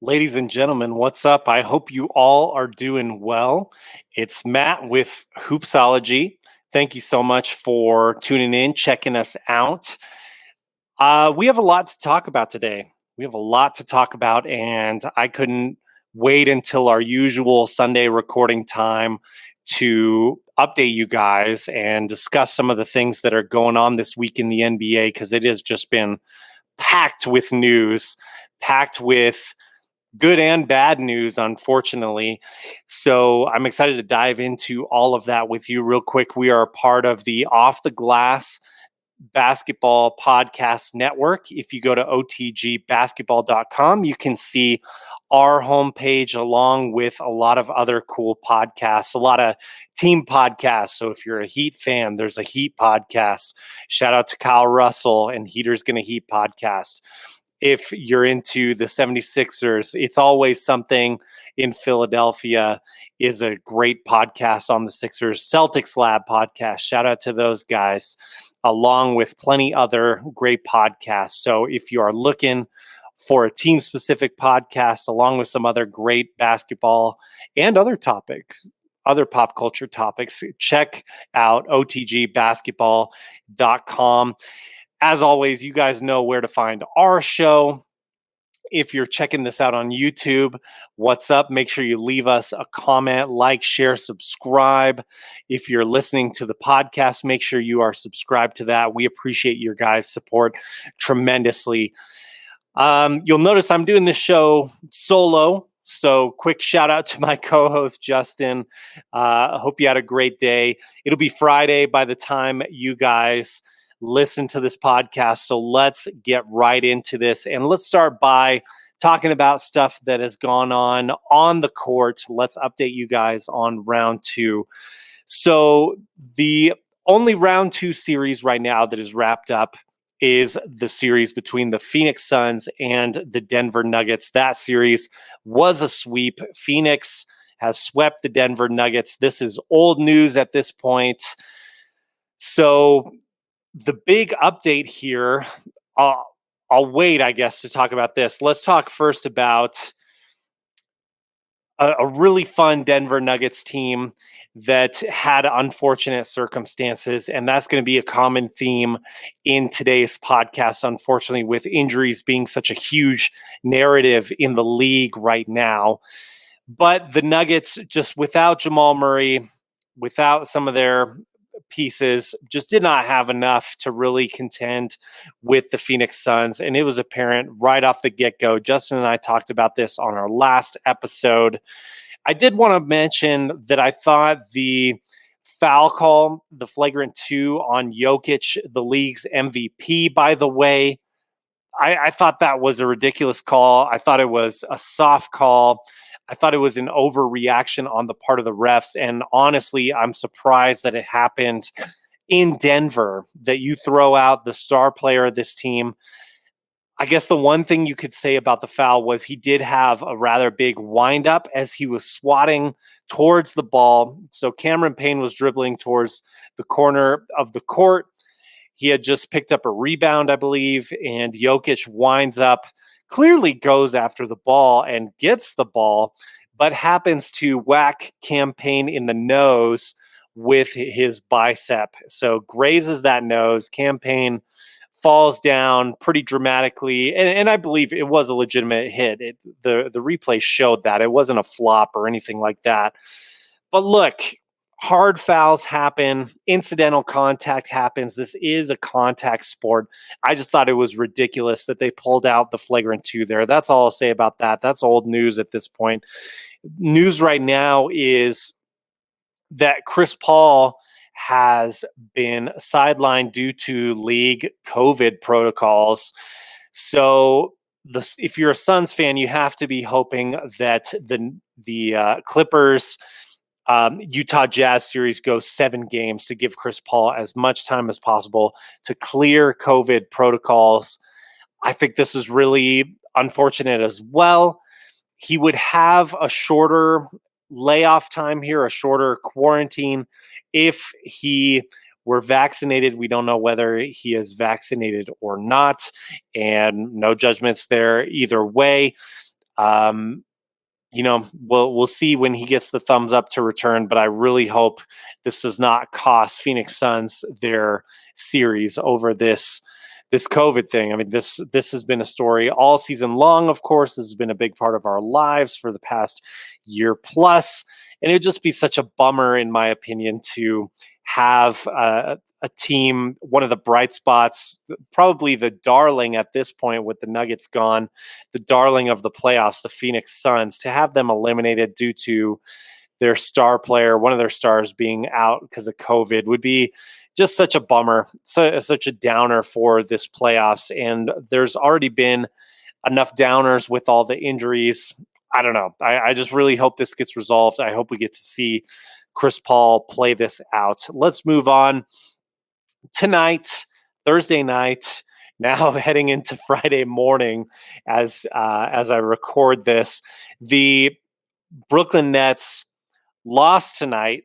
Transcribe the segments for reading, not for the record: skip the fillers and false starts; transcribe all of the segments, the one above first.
Ladies and gentlemen, what's up? I hope you all are doing well. It's Matt with Hoopsology. Thank you so much for tuning in, checking us out. We have a lot to talk about today. We have a lot to talk about, and I couldn't wait until our usual Sunday recording time to update you guys and discuss some of the things that are going on this week in the NBA because it has just been packed with news, packed with good and bad news, unfortunately. So I'm excited to dive into all of that with you real quick. We are a part of the Off the Glass Basketball Podcast Network. If you go to otgbasketball.com, you can see our homepage along with a lot of other cool podcasts, a lot of team podcasts. So if you're a Heat fan, there's a Heat podcast. Shout out to Kyle Russell and Heaters Gonna Heat podcast. If you're into the 76ers, It's Always Something in Philadelphia is a great podcast on the Sixers. Celtics Lab podcast. Shout out to those guys, along with plenty other great podcasts. So if you are looking for a team-specific podcast, along with some other great basketball and other topics, other pop culture topics, check out otgbasketball.com. As always, you guys know where to find our show. If you're checking this out on YouTube, what's up? Make sure you leave us a comment, like, share, subscribe. If you're listening to the podcast, make sure you are subscribed to that. We appreciate your guys' support tremendously. You'll notice I'm doing this show solo. So quick shout out to my co-host, Justin. I hope you had a great day. It'll be Friday by the time you guys listen to this podcast. So let's get right into this. And let's start by talking about stuff that has gone on the court. Let's update you guys on round two. So the only round two series right now that is wrapped up is the series between the Phoenix Suns and the Denver Nuggets. That series was a sweep. Phoenix has swept the Denver Nuggets. This is old news at this point. So the big update here, I'll wait, I guess, to talk about this. Let's talk first about a really fun Denver Nuggets team that had unfortunate circumstances, and that's going to be a common theme in today's podcast, unfortunately, with injuries being such a huge narrative in the league right now. But the Nuggets, just without Jamal Murray, without some of their pieces, just did not have enough to really contend with the Phoenix Suns. And it was apparent right off the get-go. Justin and I talked about this on our last episode. I did want to mention that I thought the foul call, the flagrant 2 on Jokic, the league's MVP, by the way, I thought that was a ridiculous call. I thought it was a soft call. I thought it was an overreaction on the part of the refs. And honestly, I'm surprised that it happened in Denver, that you throw out the star player of this team. I guess the one thing you could say about the foul was he did have a rather big windup as he was swatting towards the ball. So Cameron Payne was dribbling towards the corner of the court. He had just picked up a rebound, I believe, and Jokic winds up, clearly goes after the ball and gets the ball, but happens to whack Cam Payne in the nose with his bicep. So grazes that nose. Cam Payne falls down pretty dramatically, and I believe it was a legitimate hit. The replay showed that. It wasn't a flop or anything like that. But look, hard fouls happen, incidental contact happens. This is a contact sport. I just thought it was ridiculous that they pulled out the flagrant 2 there. That's all I'll say about that. That's old news at this point. News right now is that Chris Paul has been sidelined due to league COVID protocols. So if you're a Suns fan, you have to be hoping that the Clippers Utah Jazz series goes 7 games to give Chris Paul as much time as possible to clear COVID protocols. I think this is really unfortunate as well. He would have a shorter layoff time here, a shorter quarantine if he were vaccinated. We don't know whether he is vaccinated or not, and no judgments there either way. Um, we'll see when he gets the thumbs up to return, but I really hope this does not cost Phoenix Suns their series over this COVID thing. I mean, this has been a story all season long. Of course, this has been a big part of our lives for the past year plus, and it'd just be such a bummer, in my opinion, to have a team, one of the bright spots, probably the darling at this point with the Nuggets gone, the darling of the playoffs, the Phoenix Suns, to have them eliminated due to their star player, one of their stars being out because of COVID would be just such a bummer, such a downer for this playoffs. And there's already been enough downers with all the injuries. I don't know. I just really hope this gets resolved. I hope we get to see Chris Paul play this out. Let's move on. Tonight, Thursday night, now heading into Friday morning as I record this, the Brooklyn Nets lost tonight.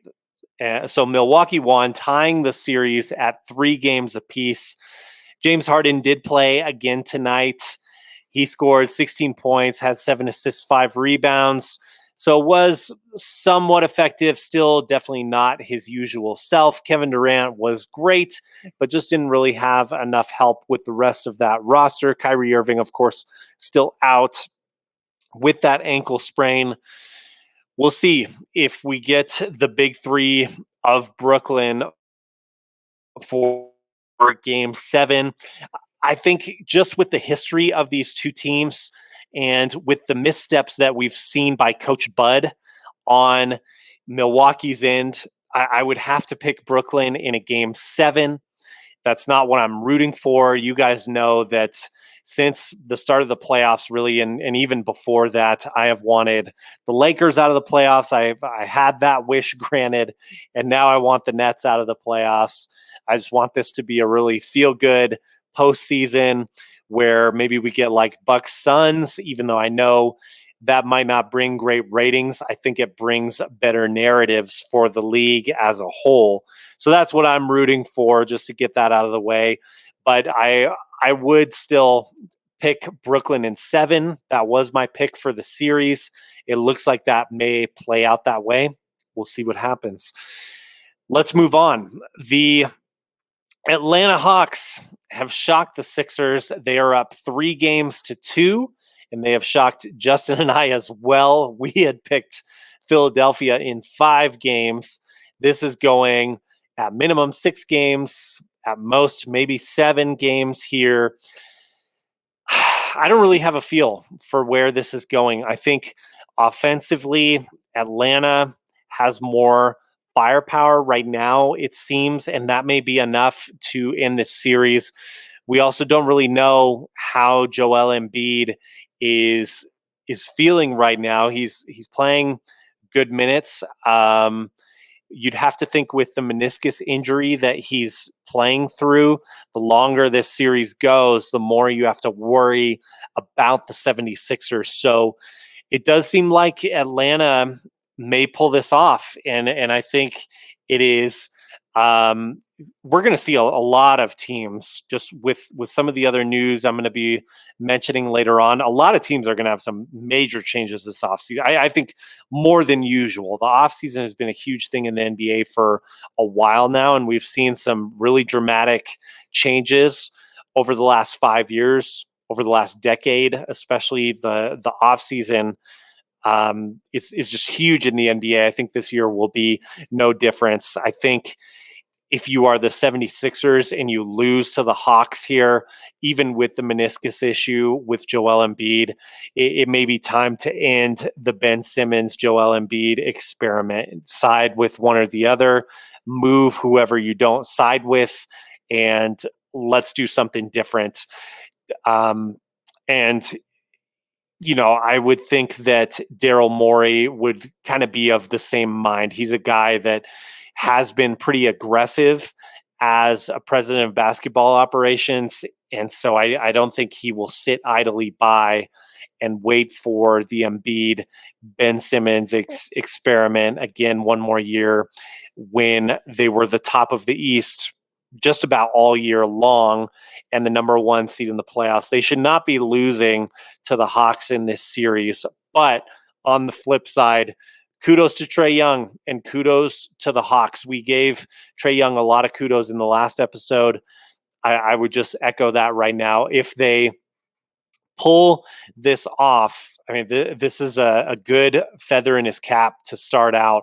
So Milwaukee won, tying the series at 3 games apiece. James Harden did play again tonight. He scored 16 points, had 7 assists, 5 rebounds. So was somewhat effective, still definitely not his usual self. Kevin Durant was great, but just didn't really have enough help with the rest of that roster. Kyrie Irving, of course, still out with that ankle sprain. We'll see if we get the big 3 of Brooklyn for game 7. I think just with the history of these two teams and with the missteps that we've seen by Coach Bud on Milwaukee's end, I would have to pick Brooklyn in a game 7. That's not what I'm rooting for. You guys know that since the start of the playoffs, really, and even before that, I have wanted the Lakers out of the playoffs. I had that wish granted, and now I want the Nets out of the playoffs. I just want this to be a really feel-good postseason where maybe we get like Bucks Suns, even though I know that might not bring great ratings. I think it brings better narratives for the league as a whole. So that's what I'm rooting for, just to get that out of the way. But I would still pick Brooklyn in 7. That was my pick for the series. It looks like that may play out that way. We'll see what happens. Let's move on. The Atlanta Hawks have shocked the Sixers. They are up 3 games to 2, and they have shocked Justin and I as well. We had picked Philadelphia in 5 games. This is going at minimum 6 games, at most maybe 7 games here. I don't really have a feel for where this is going. I think offensively, Atlanta has more firepower right now, it seems, and that may be enough to end this series. We also don't really know how Joel Embiid is feeling right now. He's playing good minutes. You'd have to think with the meniscus injury that he's playing through, the longer this series goes, the more you have to worry about the 76ers. So it does seem like Atlanta may pull this off. And I think it is, we're going to see a lot of teams just with some of the other news I'm going to be mentioning later on. A lot of teams are going to have some major changes this offseason. I think more than usual. The offseason has been a huge thing in the NBA for a while now, and we've seen some really dramatic changes over the last 5 years, over the last decade, especially the offseason. It's just huge in the NBA. I think this year will be no difference. I think if you are the 76ers and you lose to the Hawks here, even with the meniscus issue with Joel Embiid, it may be time to end the Ben Simmons, Joel Embiid experiment. Side with one or the other, move whoever you don't side with, and let's do something different. And I would think that Daryl Morey would kind of be of the same mind. He's a guy that has been pretty aggressive as a president of basketball operations. And so I don't think he will sit idly by and wait for the Embiid Ben Simmons experiment again one more year when they were the top of the East just about all year long and the number one seed in the playoffs. They should not be losing to the Hawks in this series. But on the flip side, kudos to Trae Young and kudos to the Hawks. We gave Trae Young a lot of kudos in the last episode. I would just echo that right now. If they pull this off, I mean, this is a good feather in his cap to start out.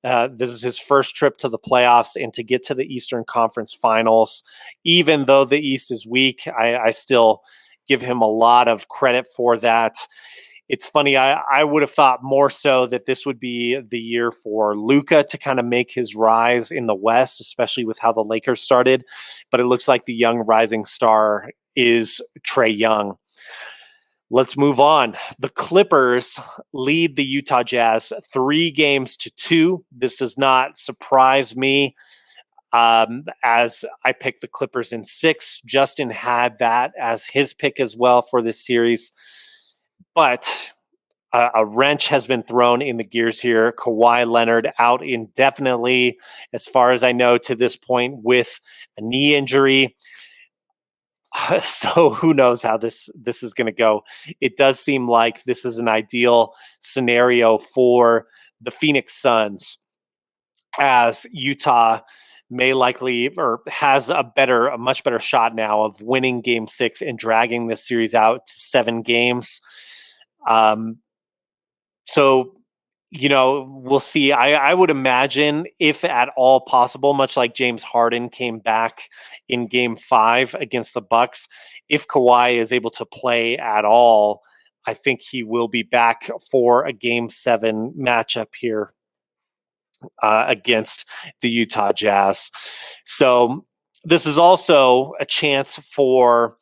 This is his first trip to the playoffs and to get to the Eastern Conference Finals. Even though the East is weak, I still give him a lot of credit for that. It's funny, I would have thought more so that this would be the year for Luka to kind of make his rise in the West, especially with how the Lakers started. But it looks like the young rising star is Trae Young. Let's move on. The Clippers lead the Utah Jazz 3-2. This does not surprise me, as I picked the Clippers in 6. Justin had that as his pick as well for this series. But a wrench has been thrown in the gears here. Kawhi Leonard out indefinitely, as far as I know to this point, with a knee injury. So who knows how this is going to go. It does seem like this is an ideal scenario for the Phoenix Suns, as Utah may likely or has a much better shot now of winning game 6 and dragging this series out to 7 games. So, we'll see. I would imagine, if at all possible, much like James Harden came back in game 5 against the Bucks, if Kawhi is able to play at all, I think he will be back for a game 7 matchup here against the Utah Jazz. So this is also a chance for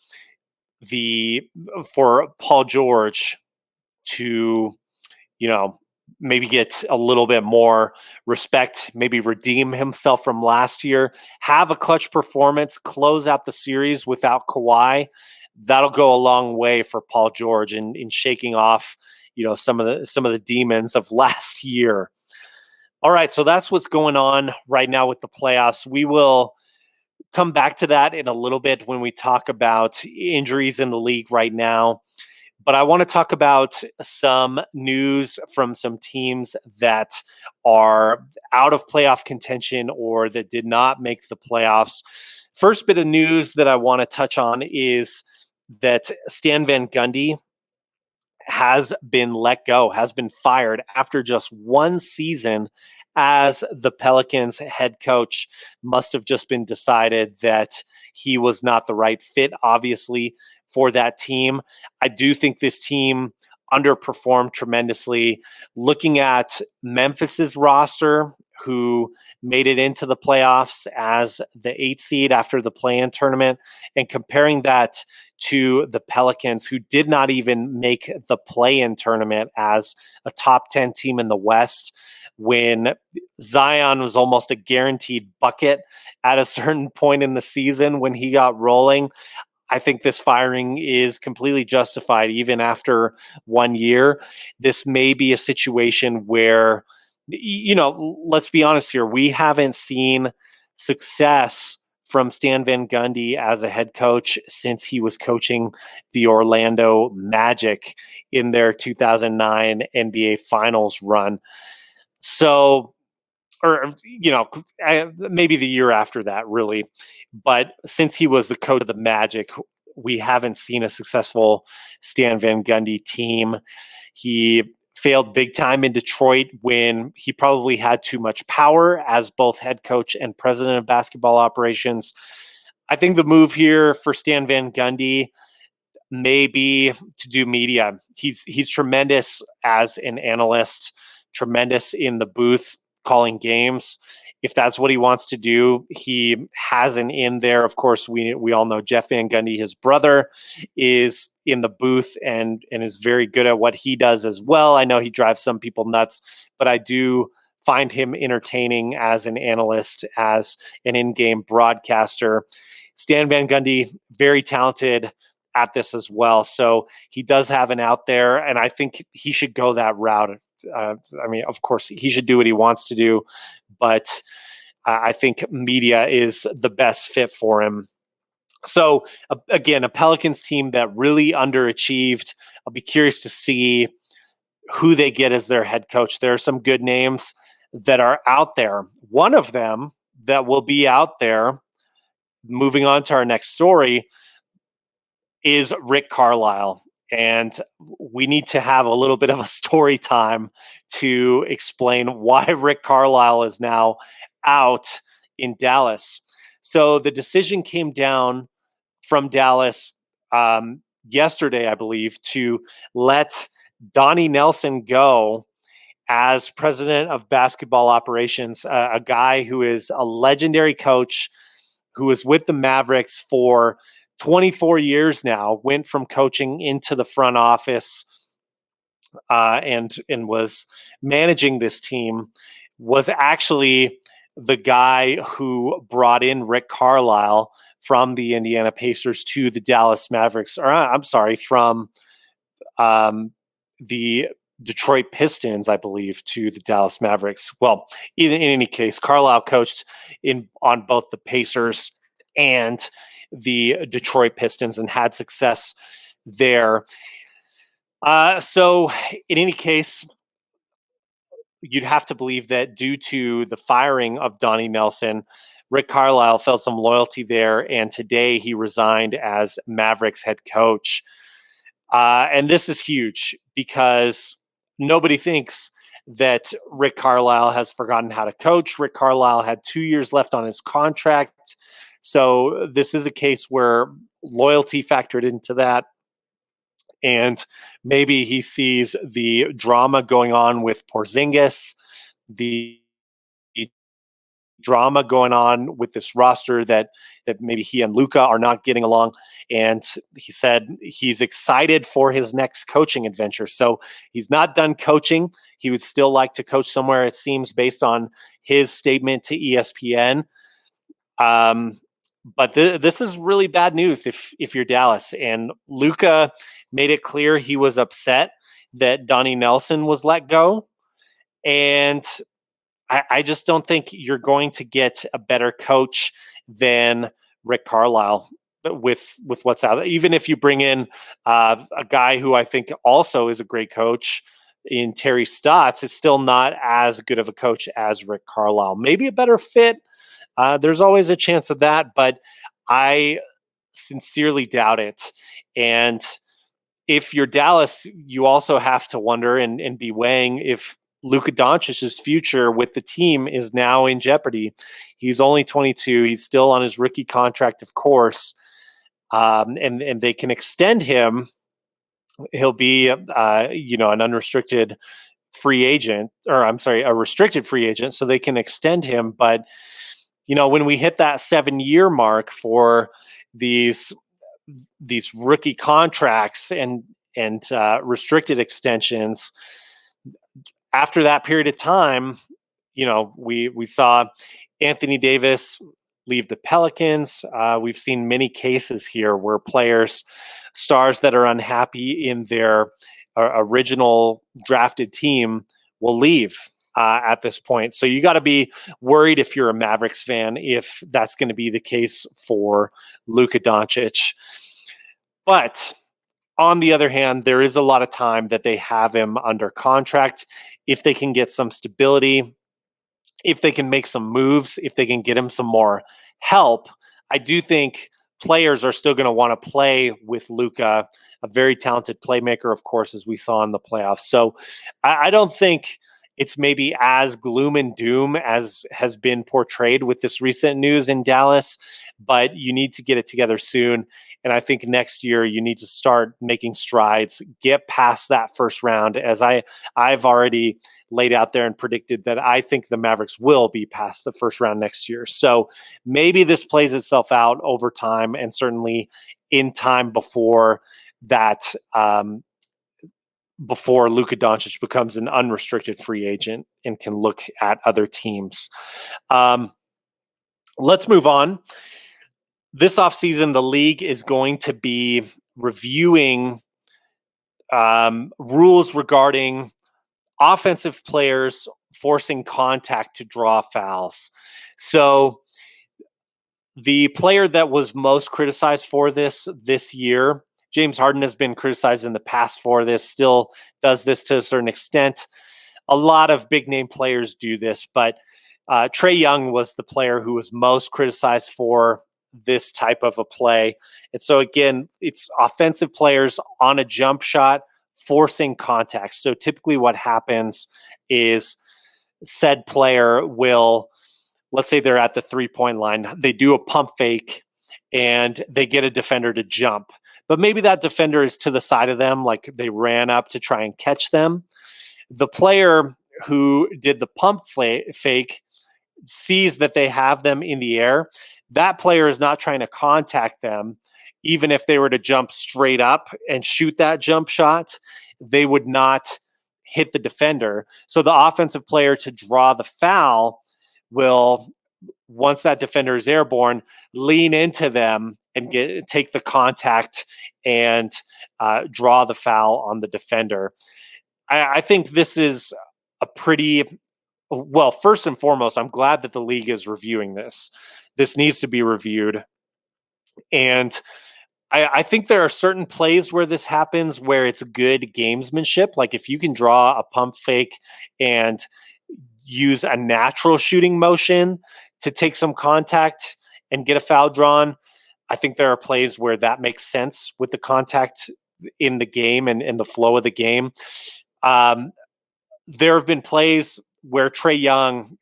Paul George to, maybe get a little bit more respect, maybe redeem himself from last year, have a clutch performance, close out the series without Kawhi. That'll go a long way for Paul George in shaking off, some of the demons of last year. All right, so that's what's going on right now with the playoffs. We will come back to that in a little bit when we talk about injuries in the league right now. But I want to talk about some news from some teams that are out of playoff contention or that did not make the playoffs. First bit of news that I want to touch on is that Stan Van Gundy has been let go, has been fired after just one season as the Pelicans head coach. Must have just been decided that he was not the right fit, obviously, for that team. I do think this team underperformed tremendously. Looking at Memphis's roster, who made it into the playoffs as the 8th seed after the play-in tournament, and comparing that to the Pelicans, who did not even make the play-in tournament as a top 10 team in the West, when Zion was almost a guaranteed bucket at a certain point in the season when he got rolling. I think this firing is completely justified even after 1 year. This may be a situation where, let's be honest here, we haven't seen success from Stan Van Gundy as a head coach since he was coaching the Orlando Magic in their 2009 NBA Finals run. So, or, maybe the year after that, really. But since he was the coach of the Magic, we haven't seen a successful Stan Van Gundy team. He failed big time in Detroit when he probably had too much power as both head coach and president of basketball operations. I think the move here for Stan Van Gundy may be to do media. He's tremendous as an analyst, tremendous in the booth calling games. If that's what he wants to do, he has an in there. Of course, we all know Jeff Van Gundy, his brother, is in the booth and is very good at what he does as well. I know he drives some people nuts, but I do find him entertaining as an analyst, as an in-game broadcaster. Stan Van Gundy, very talented at this as well. So he does have an out there, and I think he should go that route. Of course, he should do what he wants to do, but I think media is the best fit for him. So again, a Pelicans team that really underachieved. I'll be curious to see who they get as their head coach. There are some good names that are out there. One of them that will be out there, moving on to our next story, is Rick Carlisle. And we need to have a little bit of a story time to explain why Rick Carlisle is now out in Dallas. So the decision came down from Dallas yesterday, I believe, to let Donnie Nelson go as president of basketball operations, a guy who is a legendary coach who was with the Mavericks for 24 years now, went from coaching into the front office and was managing this team, was actually the guy who brought in Rick Carlisle from the Indiana Pacers to the Dallas Mavericks, or I'm sorry, from the Detroit Pistons, I believe, to the Dallas Mavericks. Well, in any case, Carlisle coached on both the Pacers and the Detroit Pistons and had success there. So, in any case, you'd have to believe that due to the firing of Donnie Nelson, Rick Carlisle felt some loyalty there, and today he resigned as Mavericks head coach. And this is huge because nobody thinks that Rick Carlisle has forgotten how to coach. Rick Carlisle had 2 years left on his contract. So this is a case where loyalty factored into that. And maybe he sees the drama going on with Porzingis, the drama going on with this roster that maybe he and Luka are not getting along. And he said he's excited for his next coaching adventure. So he's not done coaching. He would still like to coach somewhere, it seems, based on his statement to ESPN. But this is really bad news if you're Dallas. And Luka made it clear he was upset that Donnie Nelson was let go. And I just don't think you're going to get a better coach than Rick Carlisle with what's out there. Even if you bring in a guy who I think also is a great coach in Terry Stotts, it's still not as good of a coach as Rick Carlisle. Maybe a better fit. There's always a chance of that, but I sincerely doubt it. And if you're Dallas, you also have to wonder and be weighing if Luka Doncic's future with the team is now in jeopardy. He's only 22. He's still on his rookie contract, of course, and they can extend him. He'll be, an unrestricted free agent, or I'm sorry, a restricted free agent, so they can extend him. But when we hit that 7-year mark for these rookie contracts and restricted extensions, after that period of time, we saw Anthony Davis leave the Pelicans. We've seen many cases here where stars that are unhappy in their original drafted team will leave at this point. So you got to be worried if you're a Mavericks fan, if that's going to be the case for Luka Doncic. But on the other hand, there is a lot of time that they have him under contract. If they can get some stability, if they can make some moves, if they can get him some more help, I do think players are still going to want to play with Luka, a very talented playmaker, of course, as we saw in the playoffs. So I don't think it's maybe as gloom and doom as has been portrayed with this recent news in Dallas, but you need to get it together soon. And I think next year you need to start making strides, get past that first round, as I've already laid out there and predicted that I think the Mavericks will be past the first round next year. So maybe this plays itself out over time, and certainly in time before that, before Luka Doncic becomes an unrestricted free agent and can look at other teams. Let's move on. This offseason, the league is going to be reviewing rules regarding offensive players forcing contact to draw fouls. So the player that was most criticized for this year, James Harden has been criticized in the past for this, still does this to a certain extent. A lot of big name players do this, but Trae Young was the player who was most criticized for this type of a play. And so again, it's offensive players on a jump shot forcing contact. So typically what happens is said player will, let's say they're at the 3-point line, they do a pump fake and they get a defender to jump. But maybe that defender is to the side of them, like they ran up to try and catch them. The player who did the pump fake sees that they have them in the air. That player is not trying to contact them. Even if they were to jump straight up and shoot that jump shot, they would not hit the defender. So the offensive player to draw the foul will, once that defender is airborne, lean into them and take the contact and draw the foul on the defender. I think this is a pretty, well, first and foremost, I'm glad that the league is reviewing this. This needs to be reviewed. And I think there are certain plays where this happens where it's good gamesmanship. Like if you can draw a pump fake and use a natural shooting motion to take some contact and get a foul drawn, I think there are plays where that makes sense with the contact in the game and in the flow of the game. There have been plays where Trae Young,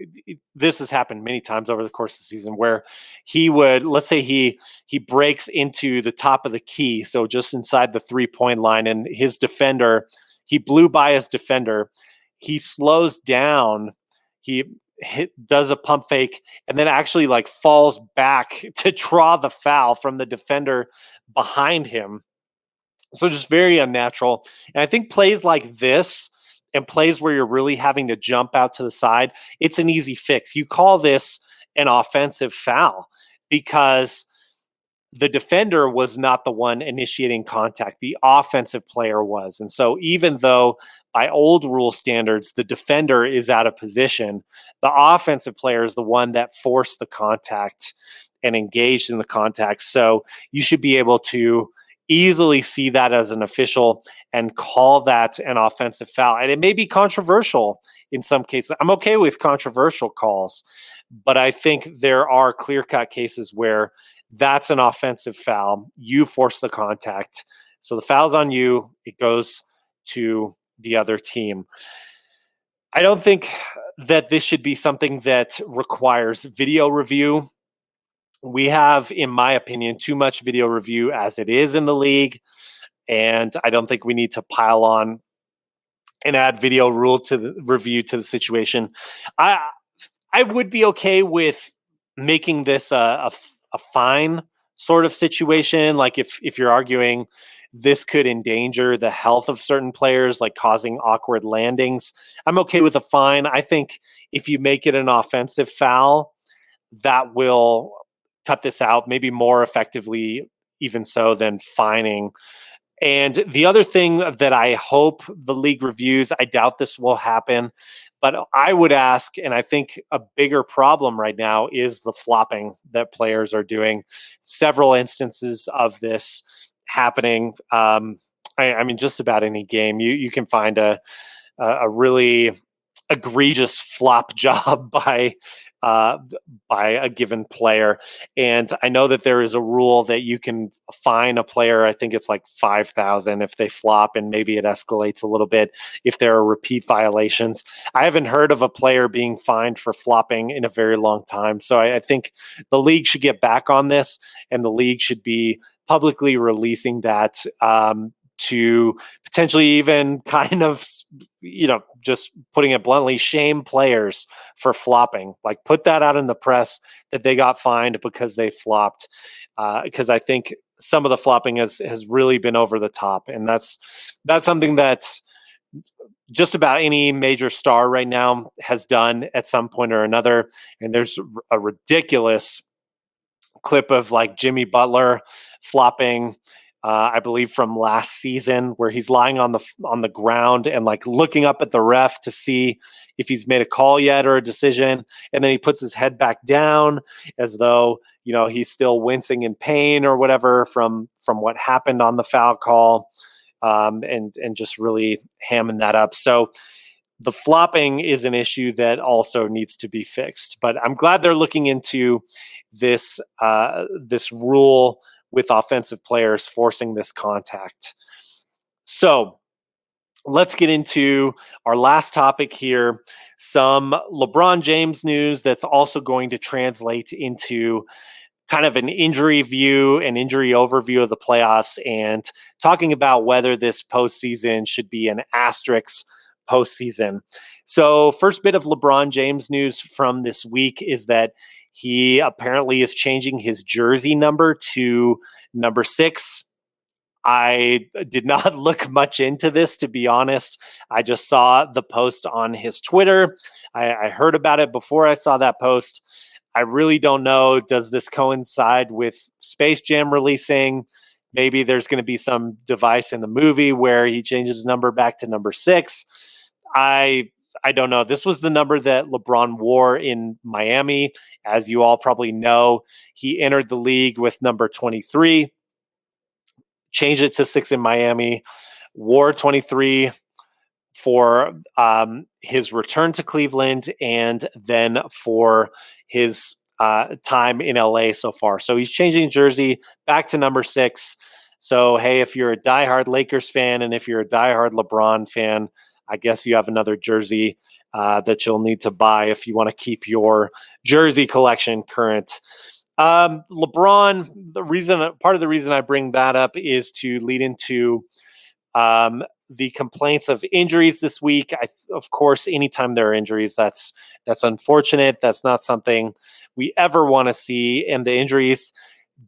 this has happened many times over the course of the season, where he would, let's say he breaks into the top of the key, so just inside the 3-point line, and his defender, he blew by his defender. He slows down, he does a pump fake, and then actually like falls back to draw the foul from the defender behind him. So just very unnatural. And I think plays like this and plays where you're really having to jump out to the side, it's an easy fix. You call this an offensive foul because the defender was not the one initiating contact. The offensive player was. And so even though by old rule standards, the defender is out of position, the offensive player is the one that forced the contact and engaged in the contact. So you should be able to easily see that as an official and call that an offensive foul. And it may be controversial in some cases. I'm okay with controversial calls, but I think there are clear-cut cases where that's an offensive foul. You force the contact. So the foul's on you. It goes to the other team. I don't think that this should be something that requires video review. We have, in my opinion, too much video review as it is in the league, and I don't think we need to pile on and add video rule to the review to the situation. I would be okay with making this a fine sort of situation, like if you're arguing this could endanger the health of certain players, like causing awkward landings. I'm okay with a fine. I think if you make it an offensive foul, that will cut this out maybe more effectively, even so, than fining. And the other thing that I hope the league reviews, I doubt this will happen, but I would ask, and I think a bigger problem right now is the flopping that players are doing. Several instances of this happening. I mean, just about any game, you can find a really egregious flop job by a given player. And I know that there is a rule that you can fine a player. I think it's like 5,000 if they flop, and maybe it escalates a little bit if there are repeat violations. I haven't heard of a player being fined for flopping in a very long time. So I think the league should get back on this, and the league should be publicly releasing that to potentially even kind of, just putting it bluntly, shame players for flopping. Like put that out in the press that they got fined because they flopped. Because I think some of the flopping has really been over the top. And that's something that's just about any major star right now has done at some point or another. And there's a ridiculous clip of like Jimmy Butler flopping I believe from last season, where he's lying on the ground and like looking up at the ref to see if he's made a call yet or a decision, and then he puts his head back down as though he's still wincing in pain or whatever from what happened on the foul call, and just really hamming that up. So the flopping is an issue that also needs to be fixed. But I'm glad they're looking into this rule with offensive players forcing this contact. So let's get into our last topic here. Some LeBron James news that's also going to translate into kind of an injury view, an injury overview of the playoffs, and talking about whether this postseason should be an asterix postseason. So, first bit of LeBron James news from this week is that he apparently is changing his jersey number to number 6. I did not look much into this, to be honest. I just saw the post on his Twitter. I heard about it before I saw that post. I really don't know. Does this coincide with Space Jam releasing? Maybe there's going to be some device in the movie where he changes his number back to number 6. I don't know. This was the number that LeBron wore in Miami. As you all probably know, he entered the league with number 23, changed it to 6 in Miami, wore 23 for his return to Cleveland, and then for his time in LA so far. So he's changing jersey back to number 6. So, hey, if you're a diehard Lakers fan and if you're a diehard LeBron fan, I guess you have another jersey that you'll need to buy if you want to keep your jersey collection current. LeBron, part of the reason I bring that up is to lead into the complaints of injuries this week. Of course, anytime there are injuries, that's unfortunate. That's not something we ever want to see. And the injuries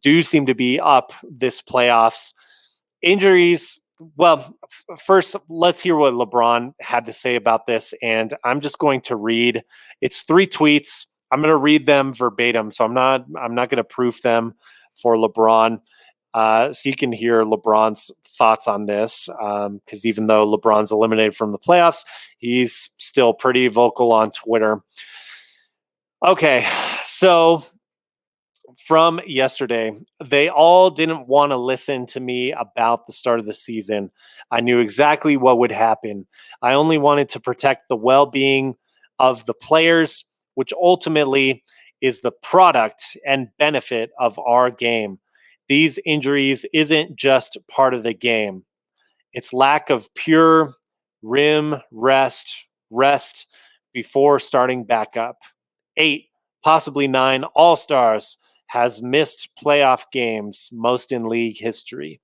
do seem to be up this playoffs. Injuries. Well, first, let's hear what LeBron had to say about this. And I'm just going to read. It's 3 tweets. I'm going to read them verbatim. So I'm not going to proof them for LeBron. So you can hear LeBron's thoughts on this, because even though LeBron's eliminated from the playoffs, he's still pretty vocal on Twitter. Okay, so from yesterday, they all didn't want to listen to me about the start of the season. I knew exactly what would happen. I only wanted to protect the well-being of the players, which ultimately is the product and benefit of our game. These injuries isn't just part of the game. It's lack of pure rim rest before starting back up. 8, possibly 9 All-Stars has missed playoff games, most in league history.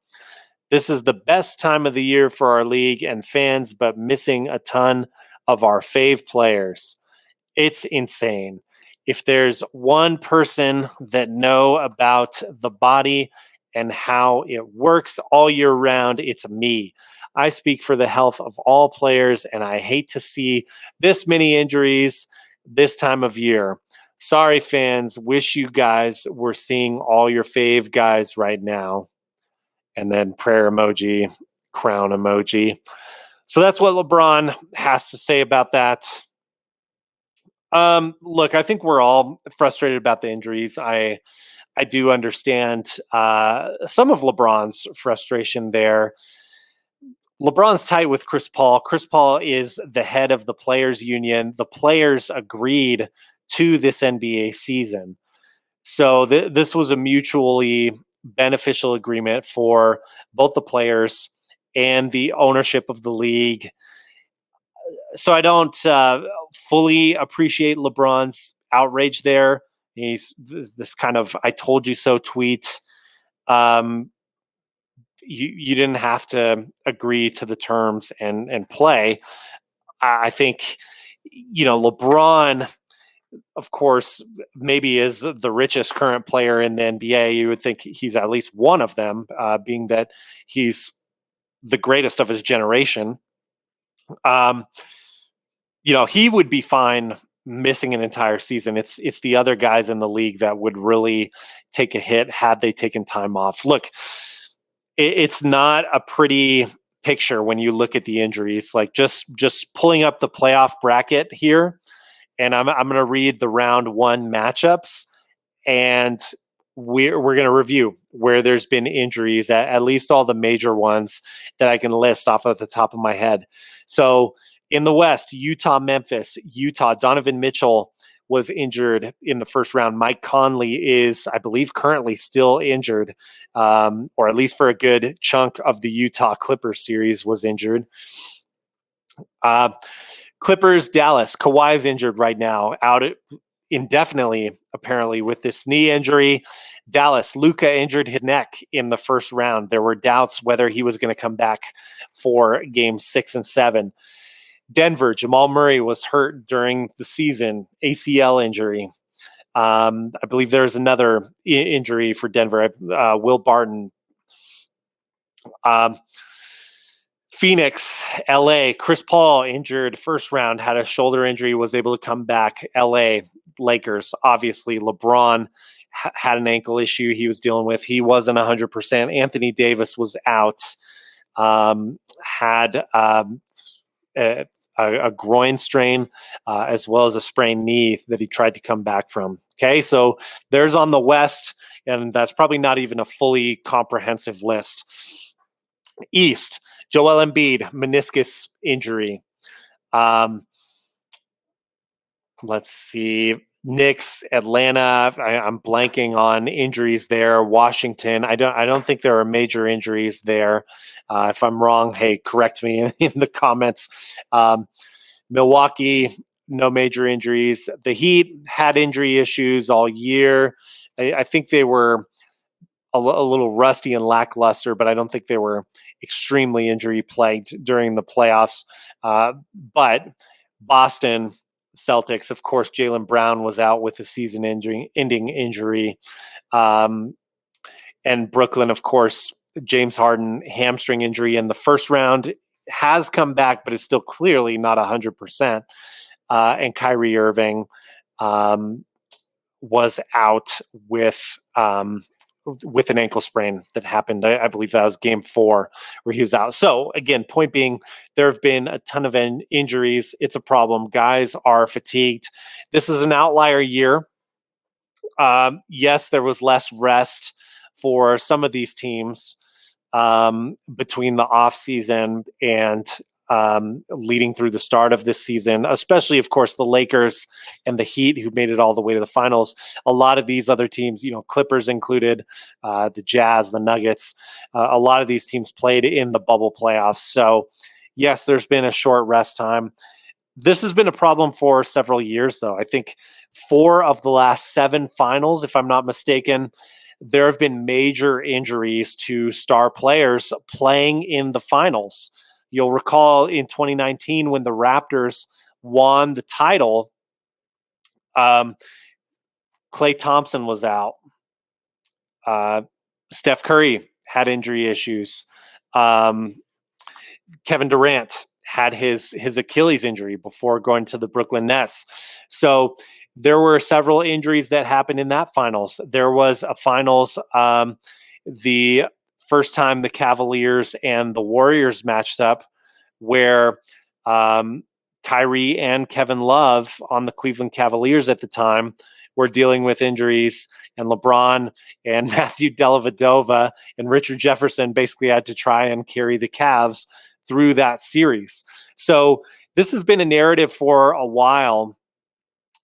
This is the best time of the year for our league and fans, but missing a ton of our fave players. It's insane. If there's one person that know about the body and how it works all year round, it's me. I speak for the health of all players, and I hate to see this many injuries this time of year. Sorry, fans. Wish you guys were seeing all your fave guys right now. And then prayer emoji, crown emoji. So that's what LeBron has to say about that. Look, I think we're all frustrated about the injuries. I do understand some of LeBron's frustration there. LeBron's tight with Chris Paul. Chris Paul is the head of the players' union. The players agreed to this NBA season. So this was a mutually beneficial agreement for both the players and the ownership of the league. So I don't fully appreciate LeBron's outrage there. He's this kind of "I told you so" tweet. You didn't have to agree to the terms and play. I think LeBron, of course, maybe is the richest current player in the NBA. You would think he's at least one of them, being that he's the greatest of his generation. He would be fine missing an entire season. It's the other guys in the league that would really take a hit had they taken time off. Look, it's not a pretty picture when you look at the injuries. Like just pulling up the playoff bracket here, and I'm going to read the round one matchups, and we're going to review where there's been injuries, at least all the major ones that I can list off of the top of my head. So in the West, Utah, Memphis, Utah, Donovan Mitchell was injured in the first round. Mike Conley is, I believe, currently still injured, or at least for a good chunk of the Utah Clippers series was injured. Clippers, Dallas, Kawhi's injured right now, out indefinitely, apparently, with this knee injury. Dallas, Luka injured his neck in the first round. There were doubts whether he was going to come back for games 6 and 7. Denver, Jamal Murray was hurt during the season, ACL injury. I believe there's another injury for Denver, Will Barton. Phoenix, LA, Chris Paul injured first round, had a shoulder injury, was able to come back. LA, Lakers, obviously. LeBron had an ankle issue he was dealing with. He wasn't 100%. Anthony Davis was out, had a groin strain, as well as a sprained knee that he tried to come back from. Okay, so there's on the West, and that's probably not even a fully comprehensive list. East, Joel Embiid, meniscus injury. Let's see. Knicks, Atlanta. I'm blanking on injuries there. Washington. I don't think there are major injuries there. If I'm wrong, hey, correct me in the comments. Milwaukee, no major injuries. The Heat had injury issues all year. I think they were a little rusty and lackluster, but I don't think they were extremely injury plagued during the playoffs. But Boston Celtics, of course, Jaylen Brown was out with a season-ending injury. And Brooklyn, of course, James Harden, hamstring injury in the first round, has come back, but is still clearly not 100%. And Kyrie Irving was out with an ankle sprain that happened. I believe that was game 4 where he was out. So again, point being, there have been a ton of injuries. It's a problem. Guys are fatigued. This is an outlier year. Yes, there was less rest for some of these teams between the off season and leading through the start of this season, especially, of course, the Lakers and the Heat, who made it all the way to the finals. A lot of these other teams, Clippers included, the Jazz, the Nuggets, a lot of these teams played in the bubble playoffs. So, yes, there's been a short rest time. This has been a problem for several years, though. I think 4 of the last 7 finals, if I'm not mistaken, there have been major injuries to star players playing in the finals. You'll recall in 2019 when the Raptors won the title, Klay Thompson was out. Steph Curry had injury issues. Kevin Durant had his Achilles injury before going to the Brooklyn Nets. So there were several injuries that happened in that finals. There was a finals, the first time the Cavaliers and the Warriors matched up, where Kyrie and Kevin Love on the Cleveland Cavaliers at the time were dealing with injuries, and LeBron and Matthew Dellavedova and Richard Jefferson basically had to try and carry the Cavs through that series. So this has been a narrative for a while.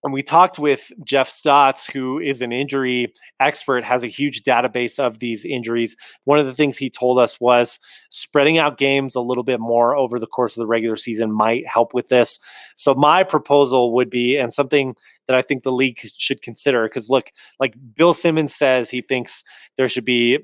And we talked with Jeff Stotts, who is an injury expert, has a huge database of these injuries. One of the things he told us was spreading out games a little bit more over the course of the regular season might help with this. So my proposal would be, and something that I think the league should consider, because look, like Bill Simmons says, he thinks there should be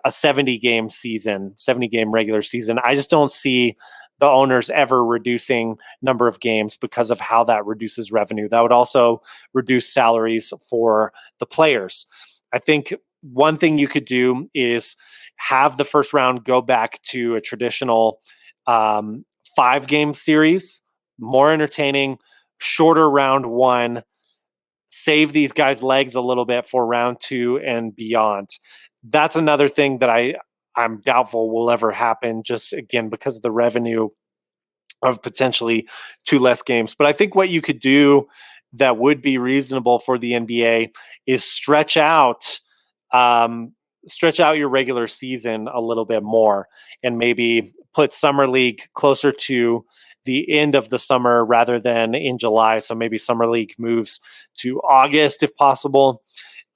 a 70-game season, 70-game regular season. I just don't see the owners ever reducing number of games because of how that reduces revenue. That would also reduce salaries for the players. I think one thing you could do is have the first round go back to a traditional 5-game series, more entertaining, shorter round 1, save these guys' legs a little bit for round 2 and beyond. That's another thing that I'm doubtful will ever happen, just again because of the revenue of potentially two less games. But I think what you could do that would be reasonable for the NBA is um, stretch out your regular season a little bit more, and maybe put summer league closer to the end of the summer rather than in July. So maybe summer league moves to August if possible.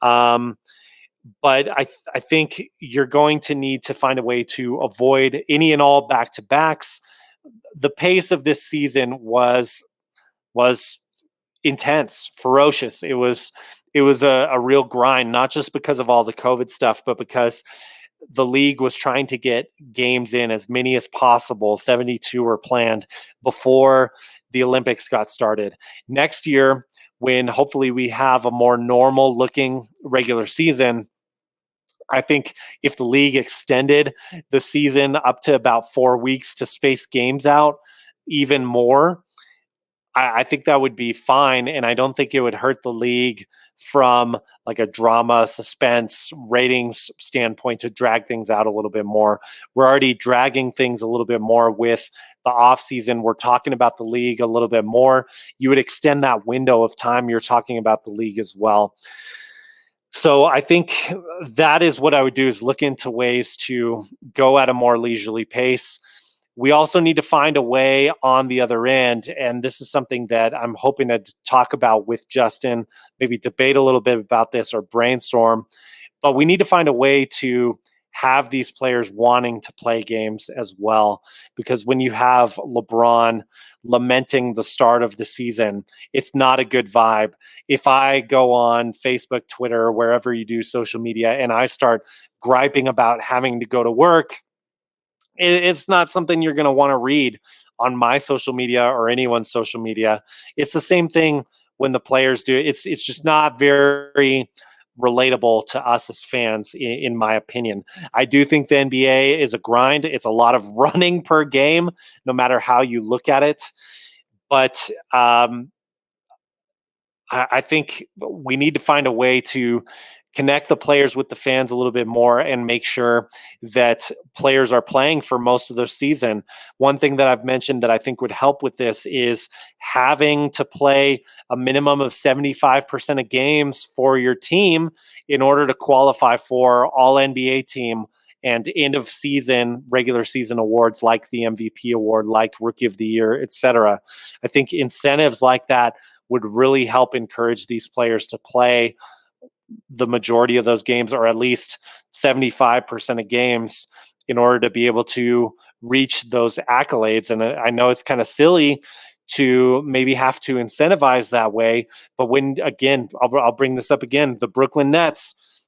Um, but I think you're going to need to find a way to avoid any and all back to backs. The pace of this season was intense, ferocious. It was a real grind, not just because of all the COVID stuff, but because the league was trying to get games in as many as possible. 72 were planned before the Olympics got started. Next year, when hopefully we have a more normal looking regular season, I think if the league extended the season up to about 4 weeks to space games out even more, I think that would be fine. And I don't think it would hurt the league from like a drama, suspense, ratings standpoint to drag things out a little bit more. We're already dragging things a little bit more with the off season. We're talking about the league a little bit more. You would extend that window of time you're talking about the league as well. So I think that is what I would do, is look into ways to go at a more leisurely pace. We also need to find a way on the other end, and this is something that I'm hoping to talk about with Justin, maybe debate a little bit about this or brainstorm, but we need to find a way to have these players wanting to play games as well. Because when you have LeBron lamenting the start of the season, it's not a good vibe. If I go on Facebook, Twitter, wherever you do social media, and I start griping about having to go to work, it's not something you're going to want to read on my social media or anyone's social media. It's the same thing when the players do it. It's just not very relatable to us as fans, in my opinion. I do think the NBA is a grind. It's a lot of running per game, no matter how you look at it. But I think we need to find a way to connect the players with the fans a little bit more and make sure that players are playing for most of the season. One thing that I've mentioned that I think would help with this is having to play a minimum of 75% of games for your team in order to qualify for all NBA team and end of season, regular season awards like the MVP award, like Rookie of the Year, etc. I think incentives like that would really help encourage these players to play the majority of those games, or at least 75% of games, in order to be able to reach those accolades. And I know it's kind of silly to maybe have to incentivize that way, but when, again, I'll bring this up again, the Brooklyn Nets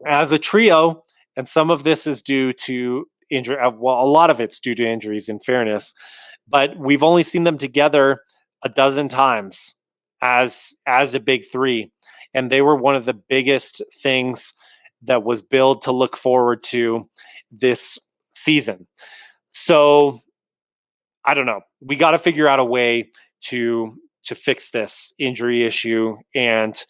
as a trio, and some of this is due to injury. Well, a lot of it's due to injuries, in fairness, but we've only seen them together a dozen times as a big three, and they were one of the biggest things that was billed to look forward to this season. So I don't know. We got to figure out a way to fix this injury issue and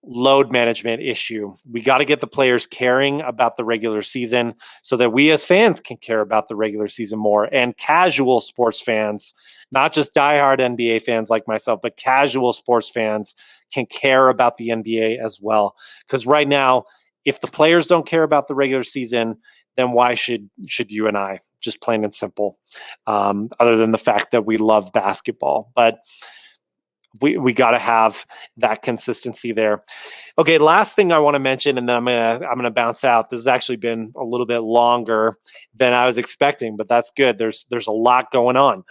load management issue. We got to get the players caring about the regular season so that we as fans can care about the regular season more. And casual sports fans, not just diehard NBA fans like myself, but casual sports fans can care about the NBA as well. Because right now, if the players don't care about the regular season, then why should you and I? Just plain and simple. Other than the fact that we love basketball, but we got to have that consistency there. Okay, last thing I want to mention, and then I'm gonna bounce out. This has actually been a little bit longer than I was expecting, but that's good. There's a lot going on.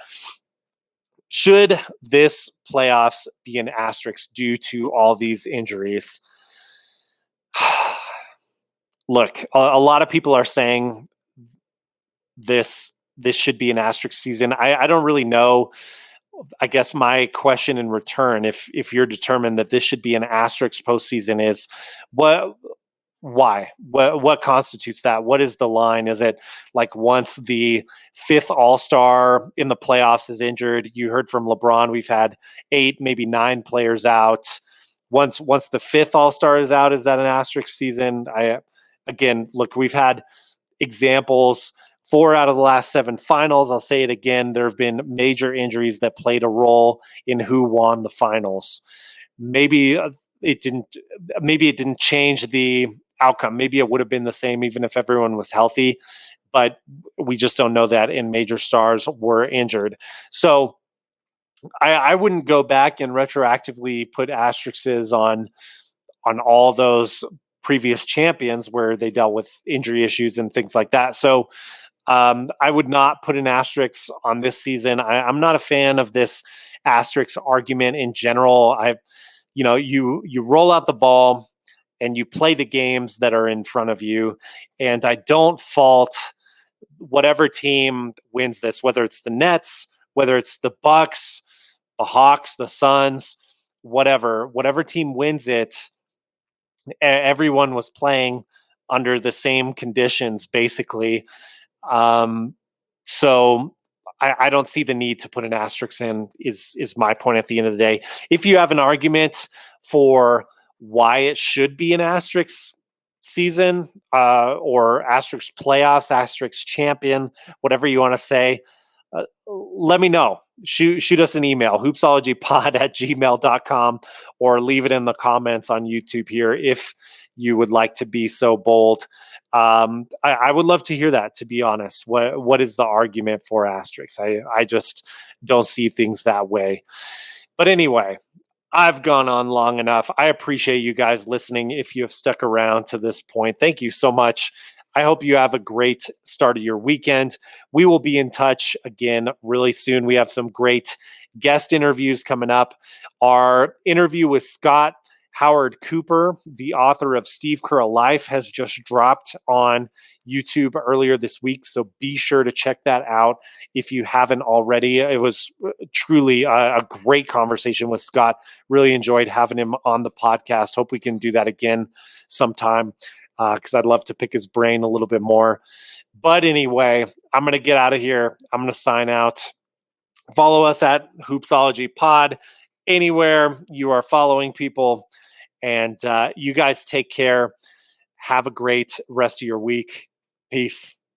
Should this playoffs be an asterisk due to all these injuries? Look, a lot of people are saying this should be an asterisk season. I don't really know. I guess my question in return, if you're determined that this should be an asterisk postseason, is why? What constitutes that? What is the line? Is it like once the fifth All-Star in the playoffs is injured? You heard from LeBron, we've had 8, maybe 9 players out. Once the fifth All-Star is out, is that an asterisk season? Again, look, we've had examples. 4 out of the last 7 finals, I'll say it again, there have been major injuries that played a role in who won the finals. Maybe it didn't change the outcome. Maybe it would have been the same even if everyone was healthy, but we just don't know that, and major stars were injured. So I wouldn't go back and retroactively put asterisks on all those previous champions where they dealt with injury issues and things like that. So I would not put an asterisk on this season. I'm not a fan of this asterisk argument in general. You roll out the ball and you play the games that are in front of you, and I don't fault whatever team wins this, whether it's the Nets, whether it's the Bucks, the Hawks, the Suns, whatever team wins it. Everyone was playing under the same conditions, basically. Um, so I don't see the need to put an asterisk in. Is my point at the end of the day. If you have an argument for why it should be an asterisk season or asterisk playoffs, asterisk champion, whatever you want to say, let me know. Shoot us an email, hoopsologypod@gmail.com, or leave it in the comments on YouTube here if you would like to be so bold. I would love to hear that, to be honest. What is the argument for asterisks? I just don't see things that way. But anyway, I've gone on long enough. I appreciate you guys listening. If you have stuck around to this point, thank you so much. I hope you have a great start of your weekend. We will be in touch again really soon. We have some great guest interviews coming up. Our interview with Scott Howard Cooper, the author of Steve Kerr Life, has just dropped on YouTube earlier this week. So be sure to check that out if you haven't already. It was truly a great conversation with Scott. Really enjoyed having him on the podcast. Hope we can do that again sometime, because I'd love to pick his brain a little bit more. But anyway, I'm going to get out of here. I'm going to sign out. Follow us at Hoopsology Pod anywhere you are following people. And you guys take care. Have a great rest of your week. Peace.